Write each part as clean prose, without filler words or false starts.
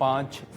5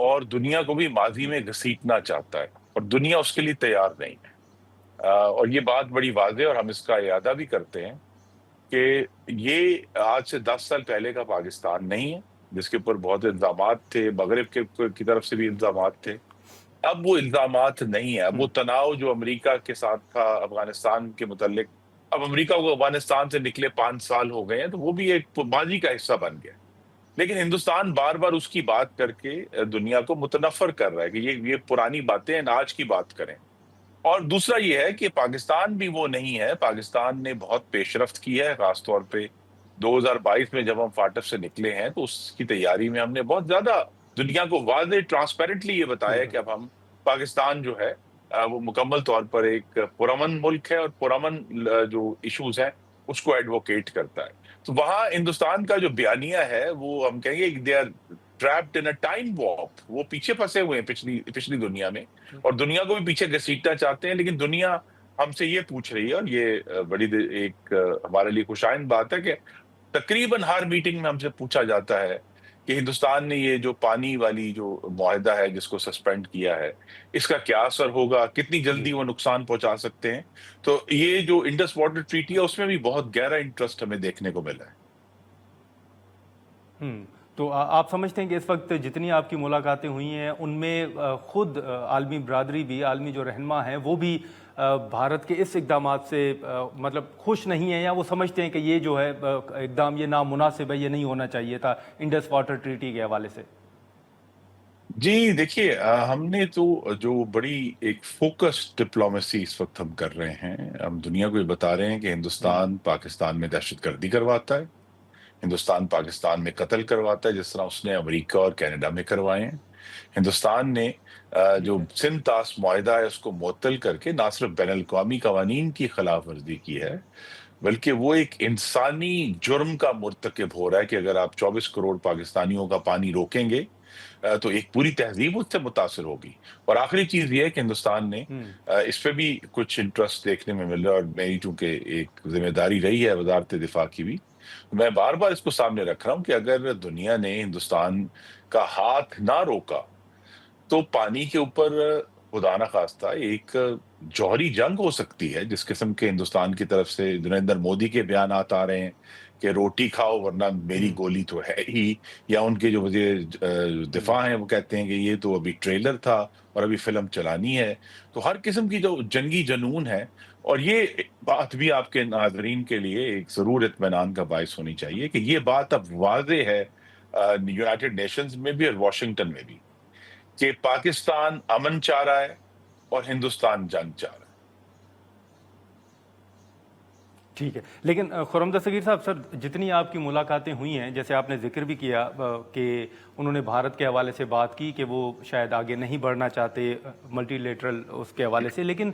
اور دنیا کو بھی ماضی میں گھسیٹنا چاہتا ہے، اور دنیا اس کے لیے تیار نہیں ہے۔ اور یہ بات بڑی واضح، اور ہم اس کا اعادہ بھی کرتے ہیں کہ یہ آج سے 10 سال پہلے کا پاکستان نہیں ہے، جس کے اوپر بہت الزامات تھے، مغرب کی طرف سے بھی الزامات تھے۔ اب وہ الزامات نہیں ہے، اب وہ تناؤ جو امریکہ کے ساتھ تھا افغانستان کے متعلق، اب امریکہ کو افغانستان سے نکلے 5 سال ہو گئے ہیں، تو وہ بھی ایک ماضی کا حصہ بن گیا۔ لیکن ہندوستان بار بار اس کی بات کر کے دنیا کو متنفر کر رہا ہے کہ یہ پرانی باتیں ہیں، آج کی بات کریں۔ اور دوسرا یہ ہے کہ پاکستان بھی وہ نہیں ہے، پاکستان نے بہت پیش رفت کی ہے، خاص طور پہ 2022 میں جب ہم فاٹف سے نکلے ہیں تو اس کی تیاری میں ہم نے بہت زیادہ دنیا کو واضح ٹرانسپیرنٹلی یہ بتایا کہ اب ہم پاکستان جو ہے وہ مکمل طور پر ایک پرامن ملک ہے، اور پرامن جو ایشوز ہیں اس کو ایڈوکیٹ کرتا ہے۔ تو وہاں ہندوستان کا جو بیانیہ ہے وہ ہم کہیں گے they are trapped in a time warp, وہ پیچھے پھنسے ہوئے ہیں پچھلی دنیا میں، اور دنیا کو بھی پیچھے گھسیٹنا چاہتے ہیں۔ لیکن دنیا ہم سے یہ پوچھ رہی ہے، اور یہ بڑی ایک ہمارے لیے خوشائند بات ہے کہ تقریباً ہر میٹنگ میں ہم سے پوچھا جاتا ہے کہ ہندوستان نے یہ جو پانی والی جو معاہدہ ہے جس کو سسپینڈ کیا ہے، اس کا کیا اثر ہوگا، کتنی جی۔ جلدی وہ نقصان پہنچا سکتے ہیں۔ تو یہ جو انڈس واٹر ٹریٹی ہے اس میں بھی بہت گہرا انٹرسٹ ہمیں دیکھنے کو ملا ہے۔ تو آپ سمجھتے ہیں کہ اس وقت جتنی آپ کی ملاقاتیں ہوئی ہیں ان میں خود عالمی برادری بھی، عالمی جو رہنما ہیں وہ بھی بھارت کے اس اقدامات سے مطلب خوش نہیں ہیں، یا وہ سمجھتے ہیں کہ یہ جو ہے اقدام یہ نامناسب ہے، یہ نہیں ہونا چاہیے تھا انڈس واٹر ٹریٹی کے حوالے سے؟ جی دیکھیے، ہم نے تو جو بڑی ایک فوکس ڈپلومیسی اس وقت ہم کر رہے ہیں، ہم دنیا کو یہ بتا رہے ہیں کہ ہندوستان پاکستان میں دہشت گردی کرواتا ہے، ہندوستان پاکستان میں قتل کرواتا ہے جس طرح اس نے امریکہ اور کینیڈا میں کروائے ہیں۔ ہندوستان نے ٹھیک جو ہے۔ سندھ طاس معاہدہ ہے اس کو معطل کر کے نہ صرف بین الاقوامی قوانین کی خلاف ورزی کی ہے، بلکہ وہ ایک انسانی جرم کا مرتکب ہو رہا ہے کہ اگر آپ 24 کروڑ پاکستانیوں کا پانی روکیں گے تو ایک پوری تہذیب اس سے متاثر ہوگی۔ اور آخری چیز یہ ہے کہ ہندوستان نے اس پہ بھی کچھ انٹرسٹ دیکھنے میں مل رہا ہے، اور میری چونکہ ایک ذمہ داری رہی ہے وزارت دفاع کی بھی، میں بار بار اس کو سامنے رکھ رہا ہوں کہ اگر دنیا نے ہندوستان کا ہاتھ نہ روکا تو پانی کے اوپر خدا نخواستہ ایک جوہری جنگ ہو سکتی ہے، جس قسم کے ہندوستان کی طرف سے نریندر مودی کے بیانات آ رہے ہیں کہ روٹی کھاؤ ورنہ میری گولی تو ہے ہی، یا ان کے جو وزیر دفاع ہیں وہ کہتے ہیں کہ یہ تو ابھی ٹریلر تھا اور ابھی فلم چلانی ہے۔ تو ہر قسم کی جو جنگی جنون ہے، اور یہ بات بھی آپ کے ناظرین کے لیے ایک ضرور اطمینان کا باعث ہونی چاہیے کہ یہ بات اب واضح ہے یونائٹڈ نیشنز میں بھی اور واشنگٹن میں بھی، کہ پاکستان امن چاہ رہا ہے اور ہندوستان جنگ چاہ رہا ہے۔ ٹھیک ہے، لیکن خرم دستگیر صاحب، سر جتنی آپ کی ملاقاتیں ہوئی ہیں، جیسے آپ نے ذکر بھی کیا کہ انہوں نے بھارت کے حوالے سے بات کی کہ وہ شاید آگے نہیں بڑھنا چاہتے ملٹی لیٹرل اس کے حوالے سے، لیکن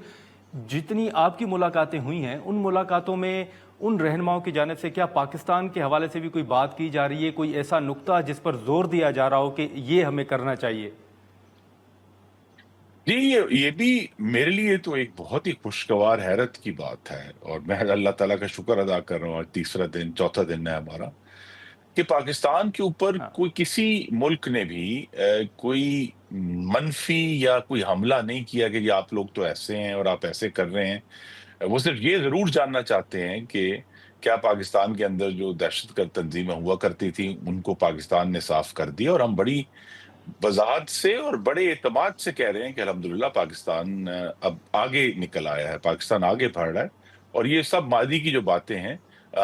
جتنی آپ کی ملاقاتیں ہوئی ہیں ان ملاقاتوں میں ان رہنماؤں کی جانب سے کیا پاکستان کے حوالے سے بھی کوئی بات کی جا رہی ہے، کوئی ایسا نقطہ جس پر زور دیا جا رہا ہو کہ یہ ہمیں کرنا چاہیے؟ جی یہ بھی میرے لیے تو ایک بہت ہی خوشگوار حیرت کی بات ہے، اور میں اللہ تعالیٰ کا شکر ادا کر رہا ہوں، آج تیسرا دن چوتھا دن ہے ہمارا، کہ پاکستان کے اوپر ہاں۔ کوئی کسی ملک نے بھی کوئی منفی یا کوئی حملہ نہیں کیا کہ یہ آپ لوگ تو ایسے ہیں اور آپ ایسے کر رہے ہیں۔ وہ صرف یہ ضرور جاننا چاہتے ہیں کہ کیا پاکستان کے اندر جو دہشت گرد تنظیمیں ہوا کرتی تھیں ان کو پاکستان نے صاف کر دیا، اور ہم بڑی وضاحت سے اور بڑے اعتماد سے کہہ رہے ہیں کہ الحمدللہ پاکستان اب آگے نکل آیا ہے، پاکستان آگے بڑھ رہا ہے، اور یہ سب ماضی کی جو باتیں ہیں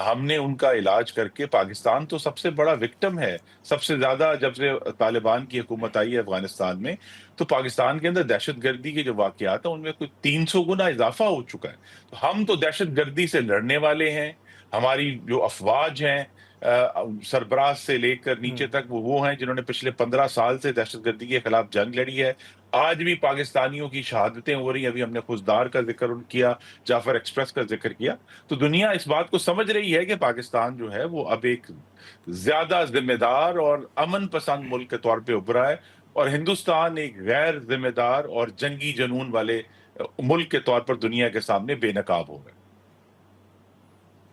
ہم نے ان کا علاج کر کے، پاکستان تو سب سے بڑا وکٹم ہے، سب سے زیادہ جب سے طالبان کی حکومت آئی ہے افغانستان میں، تو پاکستان کے اندر دہشت گردی کے جو واقعات ہیں ان میں کوئی 300 گنا اضافہ ہو چکا ہے۔ تو ہم تو دہشت گردی سے لڑنے والے ہیں، ہماری جو افواج ہیں سربراہ سے لے کر نیچے تک وہ ہیں جنہوں نے پچھلے 15 سال سے دہشت گردی کے خلاف جنگ لڑی ہے۔ آج بھی پاکستانیوں کی شہادتیں ہو رہی ہیں، ابھی ہم نے خزدار کا ذکر کیا، جعفر ایکسپریس کا ذکر کیا۔ تو دنیا اس بات کو سمجھ رہی ہے کہ پاکستان جو ہے وہ اب ایک زیادہ ذمہ دار اور امن پسند ملک کے طور پہ ابھرا ہے، اور ہندوستان ایک غیر ذمہ دار اور جنگی جنون والے ملک کے طور پر دنیا کے سامنے بے نقاب ہو گئے۔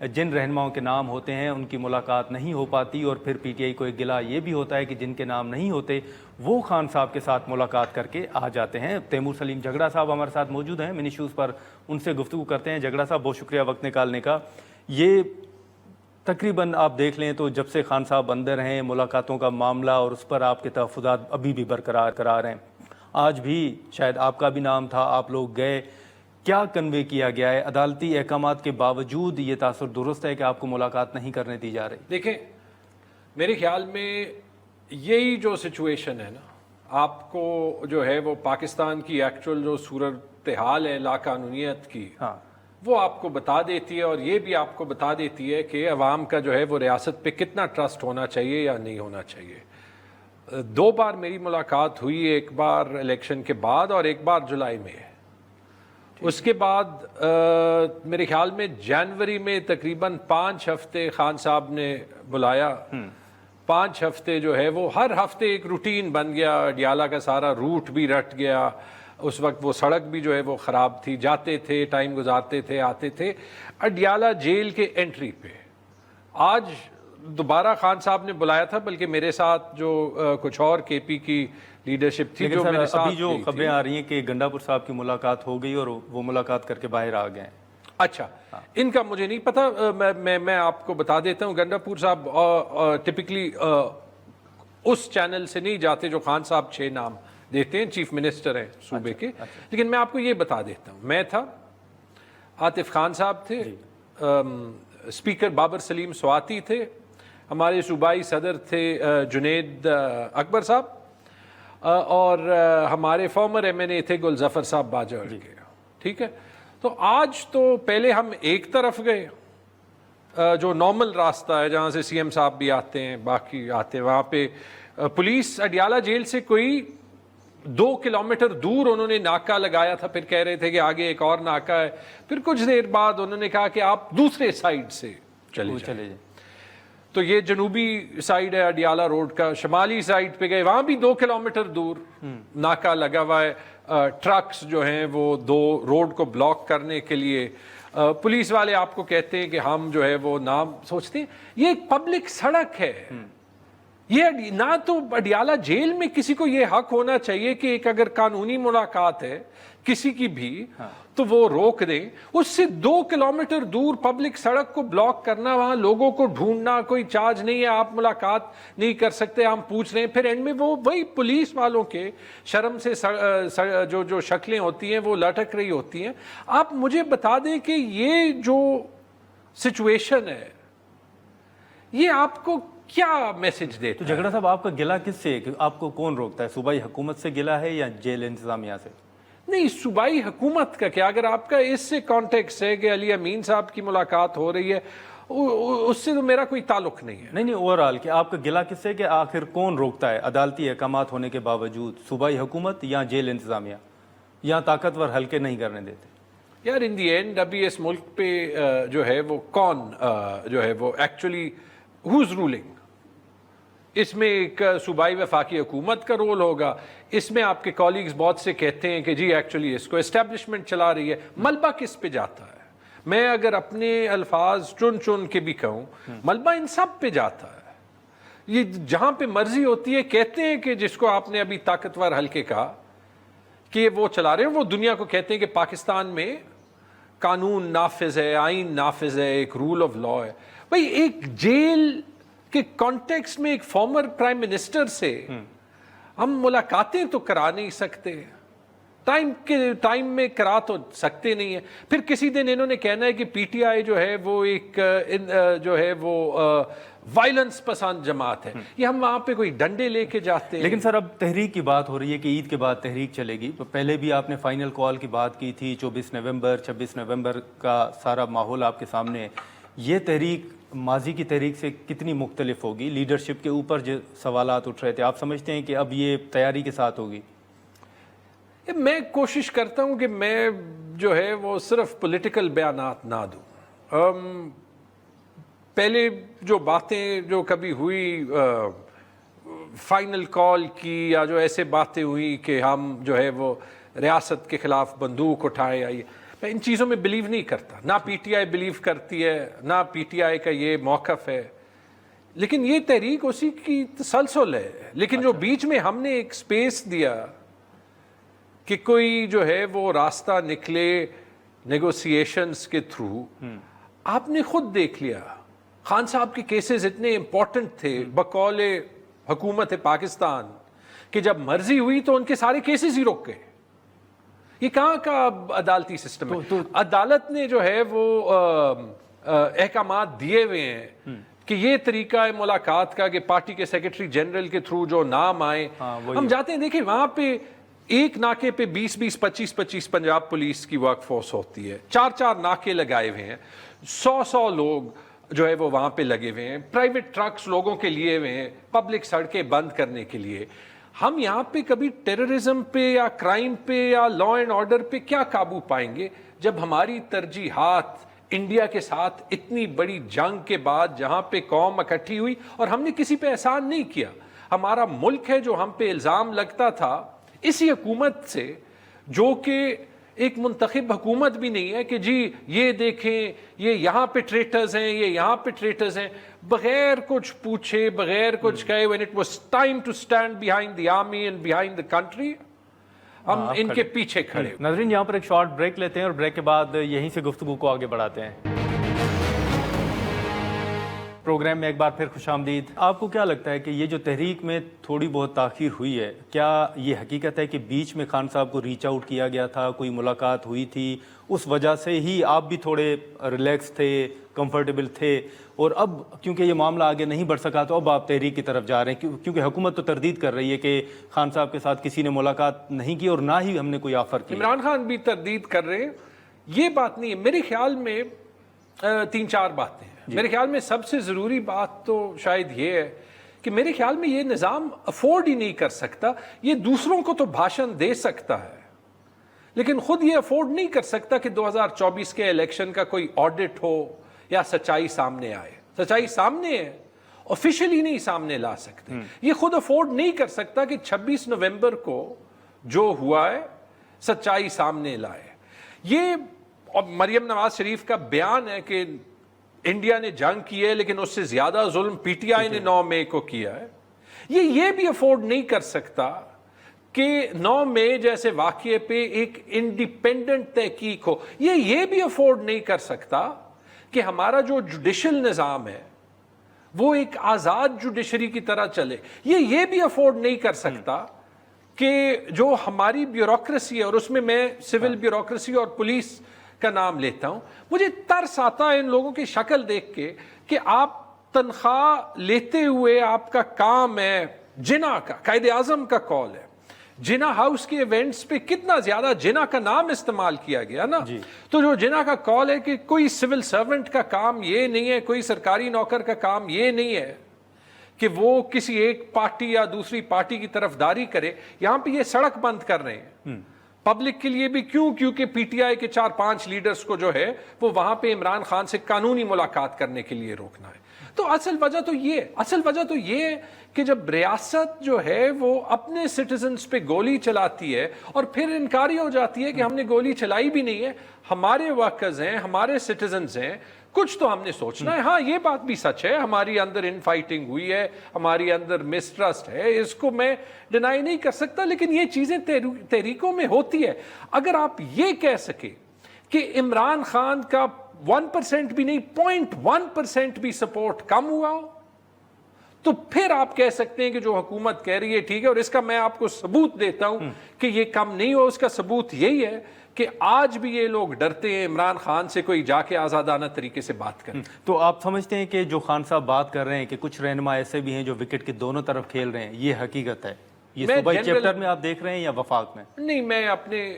جن رہنماؤں کے نام ہوتے ہیں ان کی ملاقات نہیں ہو پاتی، اور پھر پی ٹی آئی کو ایک گلہ یہ بھی ہوتا ہے کہ جن کے نام نہیں ہوتے وہ خان صاحب کے ساتھ ملاقات کر کے آ جاتے ہیں۔ تیمور سلیم جھگڑا صاحب ہمارے ساتھ موجود ہیں، منی ایشوز پر ان سے گفتگو کرتے ہیں۔ جھگڑا صاحب بہت شکریہ وقت نکالنے کا۔ یہ تقریباً آپ دیکھ لیں تو جب سے خان صاحب اندر ہیں ملاقاتوں کا معاملہ اور اس پر آپ کے تحفظات ابھی بھی برقرار ہیں، آج بھی شاید آپ کا بھی نام تھا، آپ لوگ گئے، کیا کنوے کیا گیا ہے؟ عدالتی احکامات کے باوجود یہ تاثر درست ہے کہ آپ کو ملاقات نہیں کرنے دی جا رہی؟ دیکھیں میرے خیال میں یہی جو سچویشن ہے نا، آپ کو جو ہے وہ پاکستان کی ایکچوئل جو صورتحال ہے لاقانونیت کی، وہ آپ کو بتا دیتی ہے، اور یہ بھی آپ کو بتا دیتی ہے کہ عوام کا جو ہے وہ ریاست پہ کتنا ٹرسٹ ہونا چاہیے یا نہیں ہونا چاہیے۔ 2 بار میری ملاقات ہوئی، ایک بار الیکشن کے بعد اور ایک بار جولائی میں۔ اس کے بعد میرے خیال میں جنوری میں تقریباً 5 ہفتے خان صاحب نے بلایا۔ 5 ہفتے جو ہے وہ ہر ہفتے ایک روٹین بن گیا، اڈیالہ کا سارا روٹ بھی رٹ گیا، اس وقت وہ سڑک بھی جو ہے وہ خراب تھی، جاتے تھے، ٹائم گزارتے تھے، آتے تھے اڈیالہ جیل کے انٹری پہ۔ آج دوبارہ خان صاحب نے بلایا تھا، بلکہ میرے ساتھ جو کچھ اور کے پی کی لیڈرشپ تھی جو میرے ساتھ ابھی جو خبریں آ رہی ہیں کہ گنڈا پور صاحب کی ملاقات ہو گئی اور وہ ملاقات کر کے باہر آ گئے ہیں۔ اچھا، ان کا مجھے نہیں پتا، میں آپ کو بتا دیتا ہوں، گنڈا پور صاحب ٹپکلی اس چینل سے نہیں جاتے جو خان صاحب 6 نام دیتے ہیں، چیف منسٹر ہیں صوبے کے، لیکن میں آپ کو یہ بتا دیتا ہوں، میں تھا، عاطف خان صاحب تھے، اسپیکر بابر سلیم سواتی تھے، ہمارے صوبائی صدر تھے جنید اکبر صاحب، اور ہمارے فارمر ایم این اے تھے گل ظفر صاحب باجوڑ کے، ٹھیک ہے۔ تو آج تو پہلے ہم ایک طرف گئے جو نارمل راستہ ہے جہاں سے سی ایم صاحب بھی آتے ہیں، باقی آتے ہیں، وہاں پہ پولیس اڈیالہ جیل سے کوئی 2 کلومیٹر دور انہوں نے ناکہ لگایا تھا، پھر کہہ رہے تھے کہ آگے ایک اور ناکہ ہے، پھر کچھ دیر بعد انہوں نے کہا کہ آپ دوسرے سائیڈ سے چلے جائیں۔ تو یہ جنوبی سائیڈ ہے اڈیالہ روڈ کا، شمالی سائیڈ پہ گئے، وہاں بھی 2 کلومیٹر دور ناکہ لگا ہوا ہے، ٹرکس جو ہیں وہ 2 روڈ کو بلاک کرنے کے لیے، پولیس والے آپ کو کہتے ہیں کہ ہم جو ہے وہ نام سوچتے ہیں، یہ ایک پبلک سڑک ہے، یہ نہ تو اڈیالہ جیل میں کسی کو یہ حق ہونا چاہیے کہ ایک اگر قانونی ملاقات ہے کسی کی بھی تو وہ روک دیں، اس سے 2 کلومیٹر دور پبلک سڑک کو بلاک کرنا، وہاں لوگوں کو ڈھونڈنا، کوئی چارج نہیں ہے، آپ ملاقات نہیں کر سکتے، ہم پوچھ رہے ہیں، پھر اینڈ میں وہ وہی پولیس والوں کے شرم سے جو شکلیں ہوتی ہیں وہ لٹک رہی ہوتی ہیں۔ آپ مجھے بتا دیں کہ یہ جو سچویشن ہے یہ آپ کو کیا میسج دیتا ہے؟ تو جھگڑا صاحب آپ کا گلہ کس سے ہے؟ آپ کو کون روکتا ہے؟ صوبائی حکومت سے گلہ ہے یا جیل انتظامیہ سے؟ نہیں، صوبائی حکومت کا کیا، اگر آپ کا اس سے کانٹیکس ہے کہ علی امین صاحب کی ملاقات ہو رہی ہے، اس سے تو میرا کوئی تعلق نہیں ہے۔ نہیں اوورآل کہ آپ کا گلہ کس سے، کہ آخر کون روکتا ہے عدالتی احکامات ہونے کے باوجود؟ صوبائی حکومت یا جیل انتظامیہ، یا طاقتور حلقے نہیں کرنے دیتے؟ یار ان دی اینڈ ابھی اس ملک پہ جو ہے وہ کون جو ہے وہ ایکچولی ہوز رولنگ، اس میں ایک صوبائی وفاقی حکومت کا رول ہوگا، اس میں آپ کے کولیگز بہت سے کہتے ہیں کہ جی ایکچولی اس کو اسٹیبلشمنٹ چلا رہی ہے، ملبہ کس پہ جاتا ہے؟ میں اگر اپنے الفاظ چن کے بھی کہوں، ملبہ ان سب پہ جاتا ہے، یہ جہاں پہ مرضی ہوتی ہے، کہتے ہیں کہ جس کو آپ نے ابھی طاقتور حلقے کہا کہ وہ چلا رہے ہیں، وہ دنیا کو کہتے ہیں کہ پاکستان میں قانون نافذ ہے، آئین نافذ ہے، ایک رول آف لا ہے۔ بھئی ایک جیل کے کانٹیکس میں ایک فارمر پرائم منسٹر سے ہم ملاقاتیں تو کرا نہیں سکتے، ٹائم میں کرا تو سکتے نہیں ہیں۔ پھر کسی دن انہوں نے کہنا ہے کہ پی ٹی آئی جو ہے وہ ایک جو ہے وہ وائلنس پسند جماعت ہے، یہ ہم وہاں پہ کوئی ڈنڈے لے کے جاتے ہیں۔ لیکن سر اب تحریک کی بات ہو رہی ہے کہ عید کے بعد تحریک چلے گی، پہلے بھی آپ نے فائنل کال کی بات کی تھی، 24 نومبر 26 نومبر کا سارا ماحول آپ کے سامنے ہے، یہ تحریک ماضی کی تحریک سے کتنی مختلف ہوگی؟ لیڈرشپ کے اوپر جو سوالات اٹھ رہے تھے، آپ سمجھتے ہیں کہ اب یہ تیاری کے ساتھ ہوگی؟ میں کوشش کرتا ہوں کہ میں جو ہے وہ صرف پولیٹیکل بیانات نہ دوں۔ پہلے جو باتیں جو کبھی ہوئی فائنل کال کی، یا جو ایسے باتیں ہوئی کہ ہم جو ہے وہ ریاست کے خلاف بندوق اٹھائے، ان چیزوں میں بلیو نہیں کرتا، نہ پی ٹی آئی بلیو کرتی ہے، نہ پی ٹی آئی کا یہ موقف ہے، لیکن یہ تحریک اسی کی تسلسل ہے. لیکن جو بیچ میں ہم نے ایک سپیس دیا کہ کوئی جو ہے وہ راستہ نکلے نیگوسیشنز کے تھرو، آپ نے خود دیکھ لیا خان صاحب کے کیسز اتنے امپورٹنٹ تھے بقول حکومت پاکستان کہ جب مرضی ہوئی تو ان کے سارے کیسز ہی رک گئے. یہ کہاں کا عدالتی سسٹم ہے؟ عدالت نے جو ہے وہ احکامات دیے ہوئے ہیں کہ یہ طریقہ ہے ملاقات کا کہ پارٹی کے سیکرٹری جنرل کے تھرو جو نام آئے ہم جاتے ہیں. دیکھیں وہاں پہ ایک ناکے پہ 20-20 25-25 پنجاب پولیس کی ورک فورس ہوتی ہے، 4 ناکے لگائے ہوئے ہیں، 100 لوگ جو ہے وہ وہاں پہ لگے ہوئے ہیں، پرائیویٹ ٹرکس لوگوں کے لیے ہوئے ہیں پبلک سڑکیں بند کرنے کے لیے. ہم یہاں پہ کبھی ٹیررزم پہ یا کرائم پہ یا لا اینڈ آرڈر پہ کیا قابو پائیں گے جب ہماری ترجیحات انڈیا کے ساتھ اتنی بڑی جنگ کے بعد جہاں پہ قوم اکٹھی ہوئی اور ہم نے کسی پہ احسان نہیں کیا. ہمارا ملک ہے جو ہم پہ الزام لگتا تھا اسی حکومت سے جو کہ ایک منتخب حکومت بھی نہیں ہے کہ جی یہ دیکھیں یہ یہاں پہ ٹریٹرز ہیں، یہ یہاں پہ ٹریٹرز ہیں، بغیر کچھ پوچھے بغیر کچھ کہے when it was time to stand behind the army and behind the country ہم ان کے پیچھے کھڑے. ناظرین یہاں پر ایک شارٹ بریک لیتے ہیں اور بریک کے بعد یہیں سے گفتگو کو آگے بڑھاتے ہیں. پروگرام میں ایک بار پھر خوش آمدید. آپ کو کیا لگتا ہے کہ یہ جو تحریک میں تھوڑی بہت تاخیر ہوئی ہے، کیا یہ حقیقت ہے کہ بیچ میں خان صاحب کو ریچ آؤٹ کیا گیا تھا، کوئی ملاقات ہوئی تھی، اس وجہ سے ہی آپ بھی تھوڑے ریلیکس تھے، کمفرٹیبل تھے، اور اب کیونکہ یہ معاملہ آگے نہیں بڑھ سکا تو اب آپ تحریک کی طرف جا رہے ہیں کیونکہ حکومت تو تردید کر رہی ہے کہ خان صاحب کے ساتھ کسی نے ملاقات نہیں کی اور نہ ہی ہم نے کوئی آفر کی. عمران خان بھی تردید کر رہے ہیں. یہ بات نہیں ہے میرے خیال میں. 3-4 باتیں ہیں. میرے خیال میں سب سے ضروری بات تو شاید یہ ہے کہ میرے خیال میں یہ نظام افورڈ ہی نہیں کر سکتا. یہ دوسروں کو تو بھاشن دے سکتا ہے لیکن خود یہ افورڈ نہیں کر سکتا کہ 2024 کے الیکشن کا کوئی آڈٹ ہو یا سچائی سامنے آئے. سچائی سامنے ہے، آفیشلی نہیں سامنے لا سکتے. یہ خود افورڈ نہیں کر سکتا کہ 26 نومبر کو جو ہوا ہے سچائی سامنے لائے. یہ مریم نواز شریف کا بیان ہے کہ انڈیا نے جنگ کی ہے لیکن اس سے زیادہ ظلم پی ٹی آئی نے 9 مئی کو کیا ہے. یہ بھی افورڈ نہیں کر سکتا کہ 9 مئی جیسے واقعے پہ ایک انڈیپینڈنٹ تحقیق ہو. یہ بھی افورڈ نہیں کر سکتا کہ ہمارا جو جوڈیشل نظام ہے وہ ایک آزاد جوڈیشری کی طرح چلے. یہ بھی افورڈ نہیں کر سکتا کہ جو ہماری بیوروکریسی ہے، اور اس میں میں سول بیوروکریسی اور پولیس کا نام لیتا ہوں، مجھے ترس آتا ہے ان لوگوں کی شکل دیکھ کے کہ آپ تنخواہ لیتے ہوئے آپ کا کام ہے جنا کا. قائد اعظم کا کال ہے جنا ہاؤس کے ایونٹس پہ کتنا زیادہ جنا کا نام استعمال کیا گیا نا. تو جو جنا کا کال ہے کہ کوئی سول سرونٹ کا کام یہ نہیں ہے، کوئی سرکاری نوکر کا کام یہ نہیں ہے کہ وہ کسی ایک پارٹی یا دوسری پارٹی کی طرفداری کرے. یہاں پہ یہ سڑک بند کر رہے ہیں پبلک کے لیے بھی. کیونکہ پی ٹی آئی کے 4-5 لیڈرز کو جو ہے وہ وہاں پہ عمران خان سے قانونی ملاقات کرنے کے لیے روکنا ہے. تو اصل وجہ تو یہ ہے کہ جب ریاست جو ہے وہ اپنے سٹیزنز پہ گولی چلاتی ہے اور پھر انکاری ہو جاتی ہے کہ ہم نے گولی چلائی بھی نہیں ہے، ہمارے ورکرز ہیں، ہمارے سٹیزنز ہیں، کچھ تو ہم نے سوچنا ہے. ہاں یہ بات بھی سچ ہے ہماری اندر ان فائٹنگ ہوئی ہے، ہماری اندر مسٹرسٹ ہے، اس کو میں ڈینائی نہیں کر سکتا، لیکن یہ چیزیں تحریکوں میں ہوتی ہے. اگر آپ یہ کہہ سکے کہ عمران خان کا 1% بھی نہیں 0.1% بھی سپورٹ کم ہوا ہو تو پھر آپ کہہ سکتے ہیں کہ جو حکومت کہہ رہی ہے ٹھیک ہے. اور اس کا میں آپ کو ثبوت دیتا ہوں کہ یہ کم نہیں ہو. اس کا ثبوت یہی ہے کہ آج بھی یہ لوگ ڈرتے ہیں عمران خان سے کوئی جا کے آزادانہ طریقے سے بات کریں. تو آپ سمجھتے ہیں کہ جو خان صاحب بات کر رہے ہیں کہ کچھ رہنما ایسے بھی ہیں جو وکٹ کے دونوں طرف کھیل رہے ہیں، یہ حقیقت ہے؟ یہ صوبائی چیپٹر میں آپ دیکھ رہے ہیں یا وفاق میں؟ نہیں، میں اپنے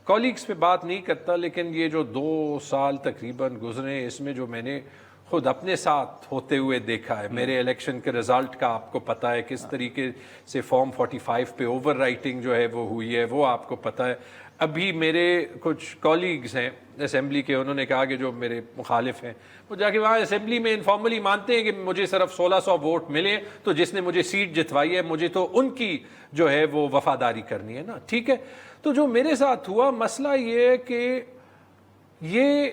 کولیگز پہ بات نہیں کرتا، لیکن یہ جو 2 سال تقریباً گزرے اس میں جو میں نے خود اپنے ساتھ ہوتے ہوئے دیکھا ہے، میرے الیکشن کے رزلٹ کا آپ کو پتہ ہے کس طریقے سے فارم 45 پہ اوور رائٹنگ جو ہے وہ ہوئی ہے، وہ آپ کو پتہ ہے. ابھی میرے کچھ کولیگز ہیں اسمبلی کے، انہوں نے کہا کہ جو میرے مخالف ہیں وہ جا کے وہاں اسمبلی میں انفارملی مانتے ہیں کہ مجھے صرف 1600 ووٹ ملے تو جس نے مجھے سیٹ جتوائی ہے مجھے تو ان کی جو ہے وہ وفاداری کرنی ہے نا. ٹھیک ہے، تو جو میرے ساتھ ہوا مسئلہ یہ ہے کہ یہ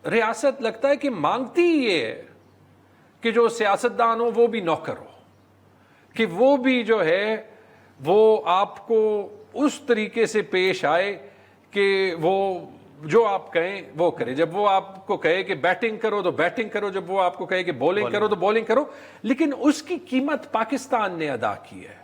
ریاست لگتا ہے کہ مانگتی ہی یہ ہے کہ جو سیاستدان ہو وہ بھی نوکر ہو, کہ وہ بھی جو ہے وہ آپ کو اس طریقے سے پیش آئے کہ وہ جو آپ کہیں وہ کرے. جب وہ آپ کو کہے کہ بیٹنگ کرو تو بیٹنگ کرو, جب وہ آپ کو کہے کہ بولنگ کرو تو بولنگ کرو. لیکن اس کی قیمت پاکستان نے ادا کی ہے,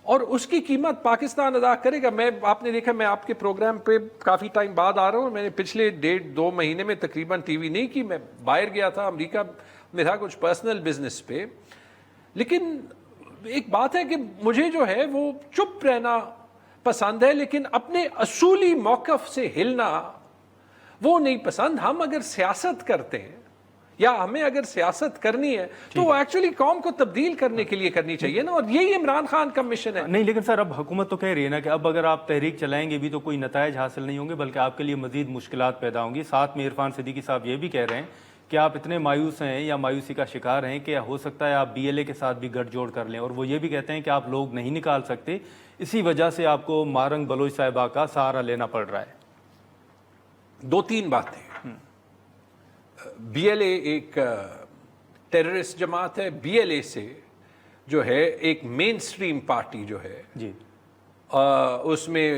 اور اس کی قیمت پاکستان ادا کرے گا. آپ نے دیکھا, میں آپ کے پروگرام پہ کافی ٹائم بعد آ رہا ہوں. میں نے پچھلے 1.5-2 مہینے میں تقریباً ٹی وی نہیں کی. میں باہر گیا تھا, امریکہ میں تھا کچھ پرسنل بزنس پہ. لیکن ایک بات ہے کہ مجھے جو ہے وہ چپ رہنا پسند ہے, لیکن اپنے اصولی موقف سے ہلنا وہ نہیں پسند. ہم اگر سیاست کرتے ہیں یا ہمیں اگر سیاست کرنی ہے تو وہ ایکچولی قوم کو تبدیل کرنے کے لیے کرنی چاہیے نا, اور یہی عمران خان کا مشن ہے. نہیں, لیکن سر اب حکومت تو کہہ رہی ہے نا کہ اب اگر آپ تحریک چلائیں گے بھی تو کوئی نتائج حاصل نہیں ہوں گے, بلکہ آپ کے لیے مزید مشکلات پیدا ہوں گی. ساتھ میں عرفان صدیقی صاحب یہ بھی کہہ رہے ہیں کہ آپ اتنے مایوس ہیں یا مایوسی کا شکار ہیں کہ ہو سکتا ہے آپ BLA کے ساتھ بھی گٹھ جوڑ کر لیں, اور وہ یہ بھی کہتے ہیں کہ آپ لوگ نہیں نکال سکتے, اسی وجہ سے آپ کو مارنگ بلوچ صاحبہ کا سہارا لینا پڑ رہا ہے. 2-3 باتیں. BLA ایک ٹیررسٹ جماعت ہے. BLA سے جو ہے ایک مین سٹریم پارٹی جو ہے جی, اس میں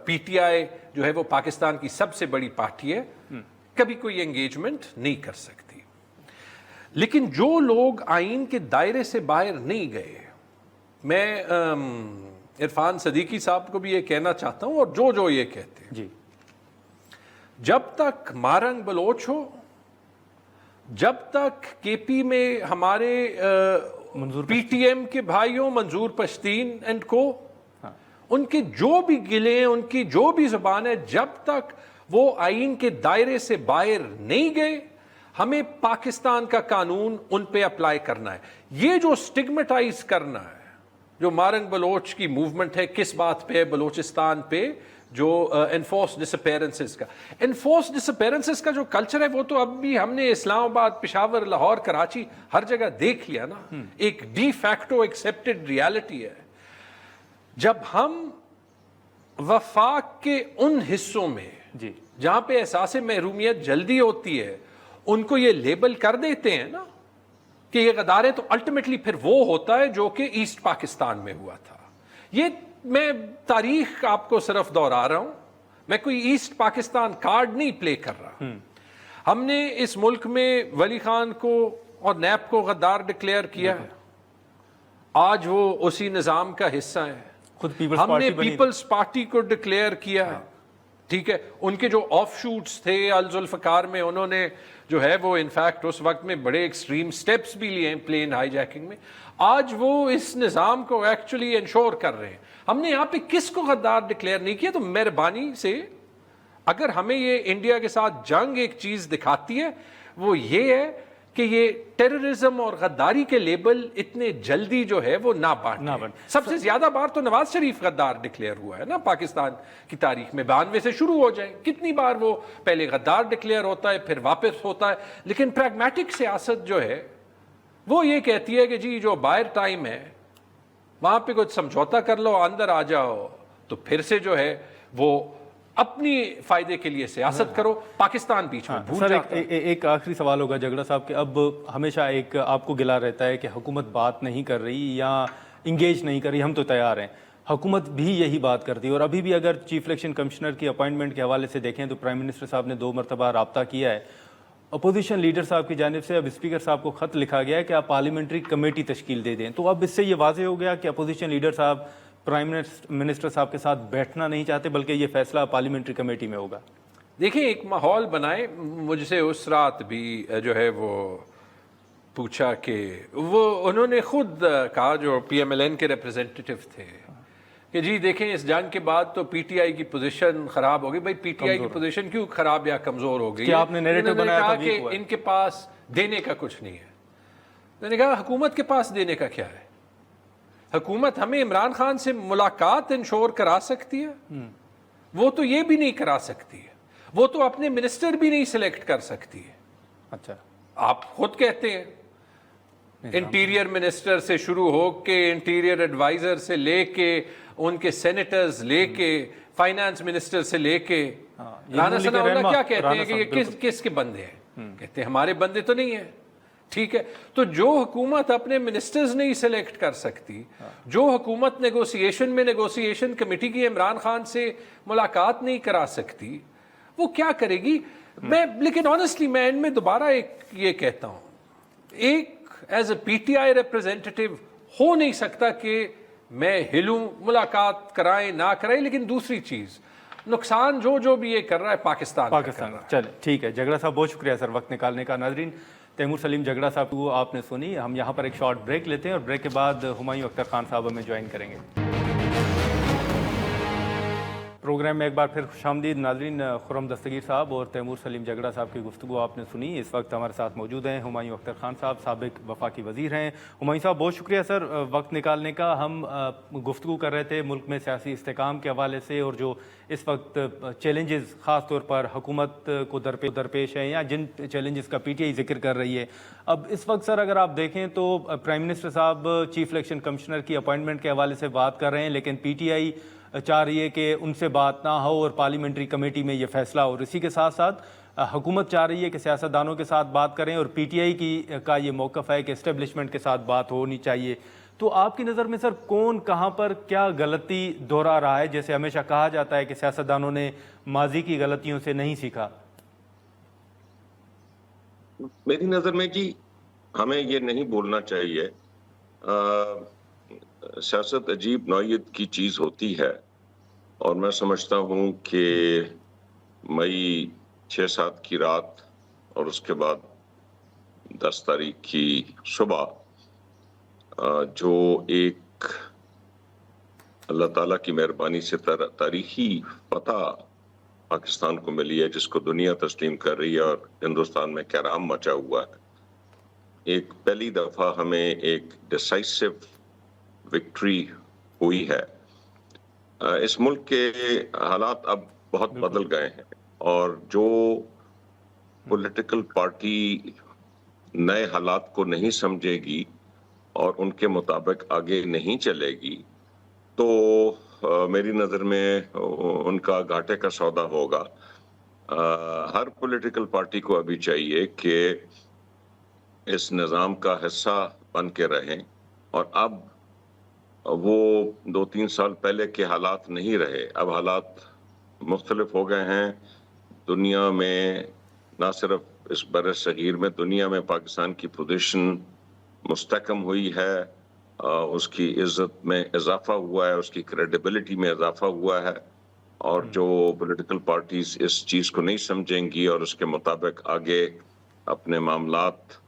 PTI جو ہے وہ پاکستان کی سب سے بڑی پارٹی ہے, کبھی کوئی انگیجمنٹ نہیں کر سکتی. لیکن جو لوگ آئین کے دائرے سے باہر نہیں گئے, میں عرفان صدیقی صاحب کو بھی یہ کہنا چاہتا ہوں, اور جو یہ کہتے ہیں, جی, جب تک مارنگ بلوچ ہو, جب تک KP میں ہمارے PTM کے بھائیوں منظور پشتین اینڈ کو, ان کے جو بھی گلے ہیں, ان کی جو بھی زبان ہے, جب تک وہ آئین کے دائرے سے باہر نہیں گئے, ہمیں پاکستان کا قانون ان پہ اپلائی کرنا ہے. یہ جو سٹگمیٹائز کرنا ہے, جو مارنگ بلوچ کی موومنٹ ہے, کس بات پہ؟ بلوچستان پہ جو انفورس ڈسپیرنسز کا. انفورس ڈسپیرنسز کا جو کلچر ہے وہ تو اب بھی ہم نے اسلام آباد, پشاور, لاہور, کراچی ہر جگہ دیکھ لیا نا. ایک ڈی فیکٹو ایکسیپٹڈ ریالٹی ہے. جب ہم وفاق کے ان حصوں میں جی, جہاں پہ احساس محرومیت جلدی ہوتی ہے, ان کو یہ لیبل کر دیتے ہیں نا کہ یہ غدار ہے, تو الٹیمیٹلی پھر وہ ہوتا ہے جو کہ ایسٹ پاکستان میں ہوا تھا. یہ میں تاریخ آپ کو صرف دہرا رہا ہوں, میں کوئی ایسٹ پاکستان کارڈ نہیں پلے کر رہا. ہم نے اس ملک میں ولی خان کو اور نیب کو غدار ڈکلیئر کیا ہے, آج وہ اسی نظام کا حصہ ہے. ہم نے پیپلز پارٹی کو ڈکلیئر کیا ہے, ٹھیک ہے. ان کے جو آف شوٹس تھے الذوالفقار میں, انہوں نے جو ہے وہ انفیکٹ اس وقت میں بڑے ایکسٹریم سٹیپس بھی لیے ہیں پلین ہائی جیکنگ میں. آج وہ اس نظام کو ایکچولی انشور کر رہے ہیں. ہم نے یہاں پہ کس کو غدار ڈکلیئر نہیں کیا. تو مہربانی سے اگر ہمیں یہ انڈیا کے ساتھ جنگ ایک چیز دکھاتی ہے وہ یہ ہے کہ یہ ٹیررزم اور غداری کے لیبل اتنے جلدی جو ہے وہ نہ بانٹیں. سب سے زیادہ بار تو نواز شریف غدار ڈکلیئر ہوا ہے نا پاکستان کی تاریخ میں. 92 سے شروع ہو جائے, کتنی بار وہ پہلے غدار ڈکلیئر ہوتا ہے پھر واپس ہوتا ہے. لیکن پریگمیٹک سیاست جو ہے وہ یہ کہتی ہے کہ جی جو باہر ٹائم ہے وہاں پہ کچھ سمجھوتا کر لو, اندر آ جاؤ تو پھر سے جو ہے وہ اپنی فائدے کے لیے سیاست کرو. پاکستان بیچ میں بھول جاتا ہے. ایک آخری سوال ہوگا جھگڑا صاحب کہ اب ہمیشہ ایک آپ کو گلا رہتا ہے کہ حکومت بات نہیں کر رہی یا انگیج نہیں کر رہی. ہم تو تیار ہیں, حکومت بھی یہی بات کرتی ہے. اور ابھی بھی اگر چیف الیکشن کمشنر کی اپائنٹمنٹ کے حوالے سے دیکھیں تو پرائم منسٹر صاحب نے 2 مرتبہ رابطہ کیا ہے. اپوزیشن لیڈر صاحب کی جانب سے اب اسپیکر صاحب کو خط لکھا گیا ہے کہ آپ پارلیمنٹری کمیٹی تشکیل دے دیں. تو اب اس سے یہ واضح ہو گیا کہ اپوزیشن لیڈر صاحب پرائم منسٹر صاحب کے ساتھ بیٹھنا نہیں چاہتے, بلکہ یہ فیصلہ پارلیمنٹری کمیٹی میں ہوگا. دیکھیں ایک ماحول بنائے. مجھ سے اس رات بھی جو ہے وہ پوچھا کہ انہوں نے خود کہا, جو PMLN کے ریپرزینٹیٹیو تھے, کہ جی دیکھیں اس جنگ کے بعد تو PTI کی پوزیشن خراب ہو گئی. بھائی PTI کی پوزیشن کیوں خراب یا کمزور ہو گئی؟ آپ نے نیریٹو بنایا تھا کہ ان کے پاس دینے کا کچھ نہیں ہے. میں نے کہا حکومت کے پاس دینے کا کیا ہے؟ حکومت ہمیں عمران خان سے ملاقات انشور کرا سکتی ہے, وہ تو یہ بھی نہیں کرا سکتی ہے. وہ تو اپنے منسٹر بھی نہیں سلیکٹ کر سکتی ہے. اچھا, آپ خود کہتے ہیں انٹیریئر منسٹر سے شروع ہو کے انٹیریئر ایڈوائزر سے لے کے ان کے سینیٹرز لے کے فائنانس منسٹر سے لے کے رانا ثناءاللہ کیا کہتے ہیں کہ یہ کس کے بندے ہیں؟ کہتے ہیں ہمارے بندے تو نہیں ہیں. ٹھیک ہے, تو جو حکومت اپنے منسٹرز نہیں سلیکٹ کر سکتی, جو حکومت نیگوسیشن کمیٹی کی عمران خان سے ملاقات نہیں کرا سکتی, وہ کیا کرے گی؟ لیکن آنیسٹلی میں ان میں دوبارہ یہ کہتا ہوں, ایک as a P T I ریپرزینٹیٹیو ہو نہیں سکتا کہ میں ہلوں, ملاقات کرائیں نہ کرائیں, لیکن دوسری چیز نقصان جو بھی یہ کر رہا ہے پاکستان. چلے ٹھیک ہے. جگڑا صاحب بہت شکریہ سر وقت نکالنے کا. ناظرین, تیمور سلیم جگڑا صاحب کو آپ نے سنی. ہم یہاں پر ایک شارٹ بریک لیتے ہیں اور بریک کے بعد ہمایوں اختر خان صاحب ہمیں جوائن کریں گے. پروگرام میں ایک بار پھر خوش آمدید. ناظرین, خرم دستگیر صاحب اور تیمور سلیم جگڑا صاحب کی گفتگو آپ نے سنی. اس وقت ہمارے ساتھ موجود ہیں ہمایوں اختر خان صاحب, سابق وفاقی وزیر ہیں. ہمایوں صاحب بہت شکریہ سر وقت نکالنے کا. ہم گفتگو کر رہے تھے ملک میں سیاسی استحکام کے حوالے سے اور جو اس وقت چیلنجز خاص طور پر حکومت کو درپیش ہیں یا جن چیلنجز کا پی ٹی آئی ذکر کر رہی ہے. اب اس وقت سر اگر آپ دیکھیں تو پرائم منسٹر صاحب چیف الیکشن کمشنر کی اپوائنٹمنٹ کے حوالے سے بات کر رہے ہیں, لیکن پی ٹی آئی چاہ رہی ہے کہ ان سے بات نہ ہو اور پارلیمنٹری کمیٹی میں یہ فیصلہ ہو. اور اسی کے ساتھ ساتھ حکومت چاہ رہی ہے کہ سیاستدانوں کے ساتھ بات کریں اور پی ٹی آئی کا یہ موقف ہے کہ اسٹیبلشمنٹ کے ساتھ بات ہونی چاہیے. تو آپ کی نظر میں سر کون کہاں پر کیا غلطی دہرا رہا ہے؟ جیسے ہمیشہ کہا جاتا ہے کہ سیاستدانوں نے ماضی کی غلطیوں سے نہیں سیکھا. میری نظر میں جی ہمیں یہ نہیں بولنا چاہیے. سیاست عجیب نوعیت کی چیز ہوتی ہے اور میں سمجھتا ہوں کہ مئی 6-7 کی رات اور اس کے بعد 10 تاریخ کی صبح جو ایک اللہ تعالیٰ کی مہربانی سے تاریخی فتح پاکستان کو ملی ہے, جس کو دنیا تسلیم کر رہی ہے اور ہندوستان میں کہرام مچا ہوا ہے. ایک پہلی دفعہ ہمیں ایک ڈیسائسو وکٹری ہوئی ہے. اس ملک کے حالات اب بہت بدل گئے ہیں اور جو پولیٹیکل پارٹی نئے حالات کو نہیں سمجھے گی اور ان کے مطابق آگے نہیں چلے گی تو میری نظر میں ان کا گھاٹے کا سودا ہوگا. ہر پولیٹیکل پارٹی کو ابھی چاہیے کہ اس نظام کا حصہ بن کے رہیں, اور اب وہ 2-3 سال پہلے کے حالات نہیں رہے. اب حالات مختلف ہو گئے ہیں. دنیا میں نہ صرف اس بر صغیر میں, دنیا میں پاکستان کی پوزیشن مستحکم ہوئی ہے, اس کی عزت میں اضافہ ہوا ہے, اس کی کریڈیبلٹی میں اضافہ ہوا ہے. اور جو پولیٹیکل پارٹیز اس چیز کو نہیں سمجھیں گی اور اس کے مطابق آگے اپنے معاملات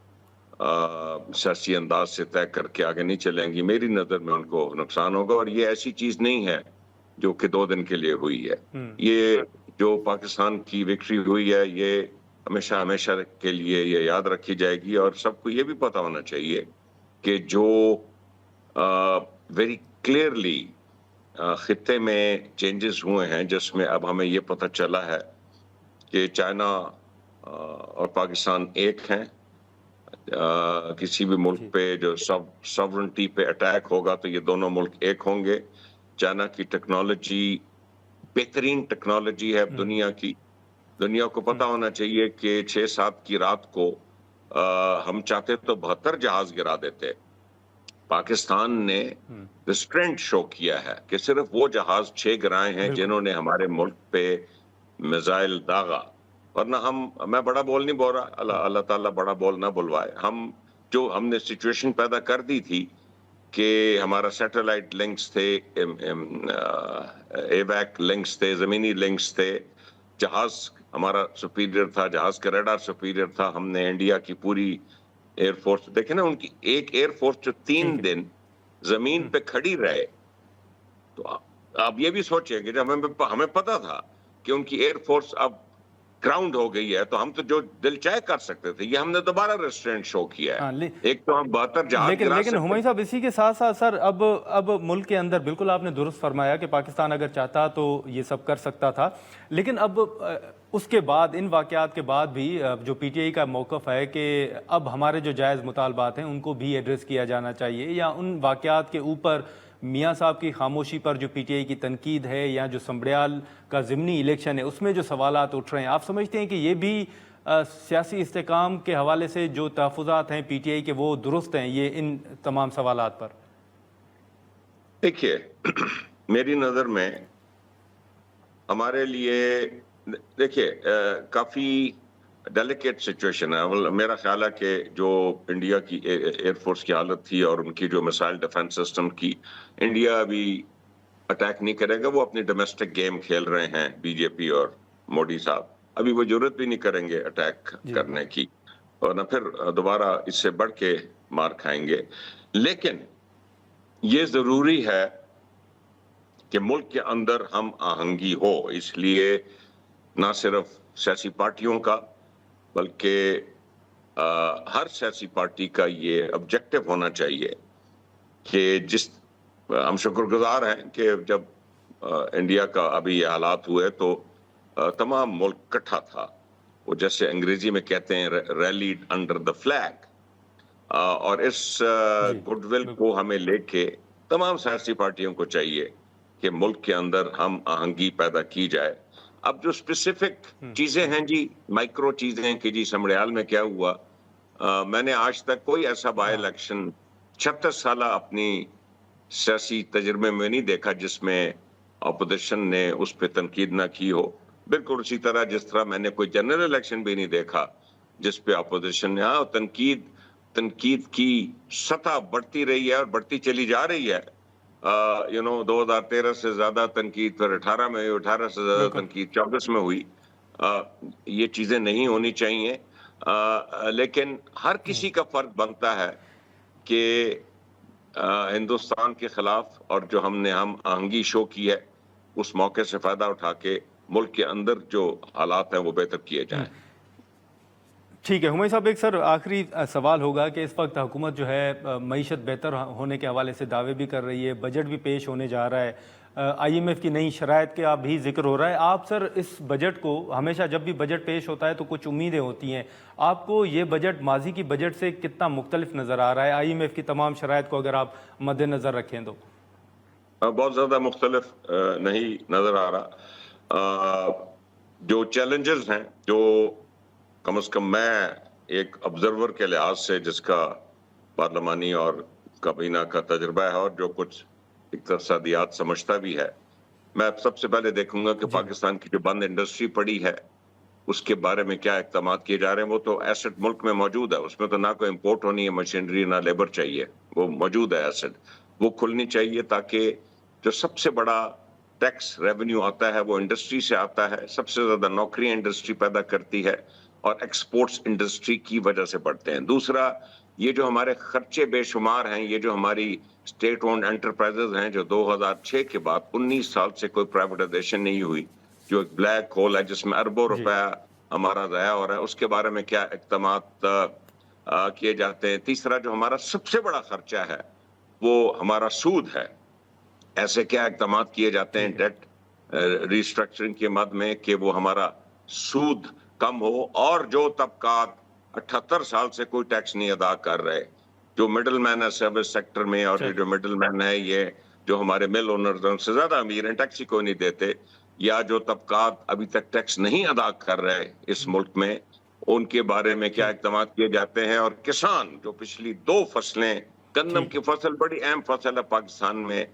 سیاسی انداز سے طے کر کے آگے نہیں چلیں گی, میری نظر میں ان کو نقصان ہوگا. اور یہ ایسی چیز نہیں ہے جو کہ 2 دن کے لیے ہوئی ہے. یہ جو پاکستان کی وکٹری ہوئی ہے یہ ہمیشہ کے لیے یہ یاد رکھی جائے گی. اور سب کو یہ بھی پتا ہونا چاہیے کہ جو ویری کلیئرلی خطے میں چینجز ہوئے ہیں, جس میں اب ہمیں یہ پتہ چلا ہے کہ چائنا اور پاکستان ایک ہیں. کسی بھی ملک پہ جو ساورنٹی پہ اٹیک ہوگا تو یہ دونوں ملک ایک ہوں گے. چائنا کی ٹیکنالوجی بہترین ٹیکنالوجی ہے دنیا کی. دنیا کو پتا ہونا چاہیے کہ 6-7 کی رات کو ہم چاہتے تو 72 جہاز گرا دیتے. پاکستان نے ریسٹرینٹ شو کیا ہے کہ صرف وہ جہاز 6 گرائے ہیں جنہوں نے ہمارے ملک پہ میزائل داغا. ورنہ میں بڑا بول نہیں بول رہا, اللہ تعالیٰ بڑا بول نہ بلوائے. ہم نے سچویشن پیدا کر دی تھی کہ ہمارا سیٹلائٹ لنکس تھے, اے ویک لنکس تھے, زمینی لنکس تھے, جہاز ہمارا سپیریئر تھا, جہاز کا ریڈار سپیریئر تھا. ہم نے انڈیا کی پوری ایئر فورس دیکھیں نا, ان کی ایک ایئر فورس جو 3 دن زمین پہ کھڑی رہے. تو آپ یہ بھی سوچیں کہ جب ہمیں پتا تھا کہ ان کی ایئر فورس اب گراؤنڈ ہو گئی ہے تو ہم تو جو دل چاہے کر سکتے تھے, یہ ہم نے دوبارہ ریسٹورنٹ شو کیا ہے. ایک تو ہم 72 جہاز گرا سکتے. لیکن ہمایوں صاحب اسی کے ساتھ ساتھ سر اب ملک کے اندر بالکل آپ نے درست فرمایا کہ پاکستان اگر چاہتا تو یہ سب کر سکتا تھا, لیکن اب اس کے بعد ان واقعات کے بعد بھی جو پی ٹی آئی کا موقف ہے کہ اب ہمارے جو جائز مطالبات ہیں ان کو بھی ایڈریس کیا جانا چاہیے, یا ان واقعات کے اوپر میاں صاحب کی خاموشی پر جو پی ٹی آئی کی تنقید ہے یا جو سمبڑیال کا ضمنی الیکشن ہے اس میں جو سوالات اٹھ رہے ہیں، آپ سمجھتے ہیں کہ یہ بھی سیاسی استحکام کے حوالے سے جو تحفظات ہیں پی ٹی آئی کے وہ درست ہیں یہ ان تمام سوالات پر؟ دیکھیے میری نظر میں ہمارے لیے دیکھیے کافی ڈیلیکیٹ سچویشن ہے. میرا خیال ہے کہ جو انڈیا کی ایئر فورس کی حالت تھی اور ان کی جو میسائل ڈیفنس سسٹم کی، انڈیا ابھی اٹیک نہیں کرے گا. وہ اپنی ڈومیسٹک گیم کھیل رہے ہیں بی جے پی اور مودی صاحب. ابھی وہ ضرورت بھی نہیں کریں گے اٹیک کرنے کی، اور نہ پھر دوبارہ اس سے بڑھ کے مار کھائیں گے. لیکن یہ ضروری ہے کہ ملک کے اندر ہم آہنگی ہو. اس لیے نہ صرف سیاسی پارٹیوں کا بلکہ ہر سیاسی پارٹی کا یہ آبجیکٹو ہونا چاہیے کہ ہم شکر گزار ہیں کہ جب انڈیا کا ابھی یہ حالات ہوئے تو تمام ملک اکٹھا تھا. وہ جیسے انگریزی میں کہتے ہیں ریلیڈ انڈر دا فلیگ. اور اس گڈ ول کو ہمیں لے کے تمام سیاسی پارٹیوں کو چاہیے کہ ملک کے اندر ہم آہنگی پیدا کی جائے. اب جو اسپیسیفک چیزیں ہیں جی، مائکرو چیزیں کہ جی سمبڑیال میں کیا ہوا، میں نے آج تک کوئی ایسا بائی الیکشن 36 سالہ اپنی سیاسی تجربے میں نہیں دیکھا جس میں اپوزیشن نے اس پہ تنقید نہ کی ہو. بالکل اسی طرح جس طرح میں نے کوئی جنرل الیکشن بھی نہیں دیکھا جس پہ اپوزیشن نے تنقید کی سطح بڑھتی رہی ہے اور بڑھتی چلی جا رہی ہے. 2013 سے زیادہ تنقید، پھر 18 میں ہوئی، 18 سے زیادہ تنقید 24 میں ہوئی. یہ چیزیں نہیں ہونی چاہیے. لیکن ہر کسی کا فرض بنتا ہے کہ ہندوستان کے خلاف اور جو ہم آہنگی شو کی ہے اس موقع سے فائدہ اٹھا کے ملک کے اندر جو حالات ہیں وہ بہتر کیے جائیں. ٹھیک ہے ہمایوں صاحب، ایک سر آخری سوال ہوگا کہ اس وقت حکومت جو ہے معیشت بہتر ہونے کے حوالے سے دعوے بھی کر رہی ہے، بجٹ بھی پیش ہونے جا رہا ہے، آئی ایم ایف کی نئی شرائط کا بھی ذکر ہو رہا ہے. آپ سر اس بجٹ کو، ہمیشہ جب بھی بجٹ پیش ہوتا ہے تو کچھ امیدیں ہوتی ہیں، آپ کو یہ بجٹ ماضی کی بجٹ سے کتنا مختلف نظر آ رہا ہے؟ آئی ایم ایف کی تمام شرائط کو اگر آپ مد نظر رکھیں تو بہت زیادہ مختلف نہیں نظر آ رہا. جو چیلنجز ہیں، جو کم از کم میں ایک آبزرور کے لحاظ سے جس کا پارلیمانی اور کابینہ کا تجربہ ہے اور جو کچھ اقتصادیات سمجھتا بھی ہے، میں سب سے پہلے دیکھوں گا کہ پاکستان کی جو بند انڈسٹری پڑی ہے اس کے بارے میں کیا اقدامات کیے جا رہے ہیں. وہ تو ایسٹ ملک میں موجود ہے، اس میں تو نہ کوئی امپورٹ ہونی ہے مشینری، نہ لیبر چاہیے، وہ موجود ہے ایسٹ. وہ کھلنی چاہیے تاکہ جو سب سے بڑا ٹیکس ریونیو آتا ہے وہ انڈسٹری سے آتا ہے. سب سے زیادہ نوکریاں انڈسٹری پیدا کرتی ہے اور ایکسپورٹس انڈسٹری کی وجہ سے بڑھتے ہیں. دوسرا، یہ جو ہمارے خرچے بے شمار ہیں، یہ جو ہماری اسٹیٹ اونڈ انٹرپرائزز ہیں جو 2006 کے بعد 19 سال سے کوئی پرائیویٹائزیشن نہیں ہوئی، جو ایک بلیک ہول ہے جس میں اربوں روپے ہمارا ضائع ہو رہا ہے، اس کے بارے میں کیا اقدامات کیے جاتے ہیں. تیسرا، جو ہمارا سب سے بڑا خرچہ ہے وہ ہمارا سود ہے. ایسے کیا اقدامات کیے جاتے ہیں ڈیٹ ریسٹرکچرنگ کے مد میں کہ وہ ہمارا سود کم ہو. اور جو طبقات 78 سال سے کوئی ٹیکس نہیں ادا کر رہے، جو مڈل مین ہے سروس سیکٹر میں، اور جو مڈل مین ہے یہ جو ہمارے مل اونرز ہیں ان سے زیادہ امیر ہیں، ٹیکس ہی کوئی نہیں دیتے، یا جو طبقات ابھی تک ٹیکس نہیں ادا کر رہے اس ملک میں، ان کے بارے میں کیا اقدامات کیے جاتے ہیں. اور کسان جو پچھلی 2 فصلیں، گندم کی فصل بڑی اہم فصل ہے پاکستان میں،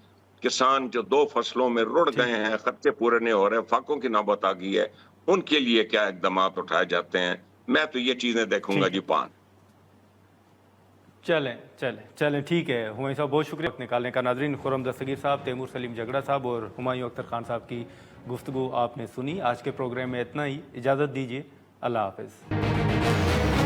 کسان جو 2 فصلوں میں رڑ گئے ہیں، خرچے پورے نہیں ہو رہے، فاقوں کی نوبت آ گئی ہے، ان کے لیے کیا اقدامات اٹھائے جاتے ہیں. میں تو یہ چیزیں دیکھوں گا جی. چلیں ٹھیک ہے ہمایوں صاحب، بہت شکریہ وقت نکالنے کا. ناظرین، خرم دستگیر صاحب، تیمور سلیم جھگڑا صاحب اور ہمایوں اختر خان صاحب کی گفتگو آپ نے سنی. آج کے پروگرام میں اتنا ہی، اجازت دیجیے، اللہ حافظ.